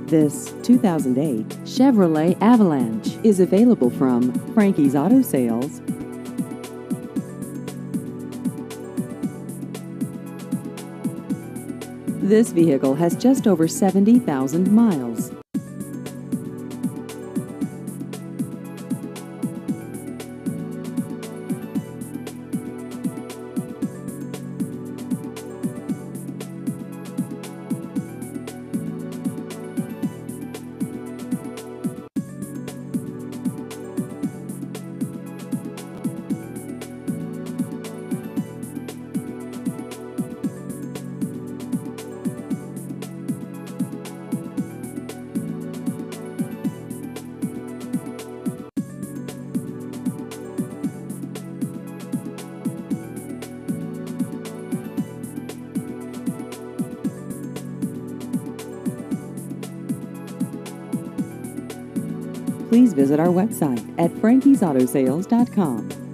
This 2008 Chevrolet Avalanche is available from Frankie's Auto Sales. This vehicle has just over 70,000 miles. Please visit our website at frankiesautosales.com.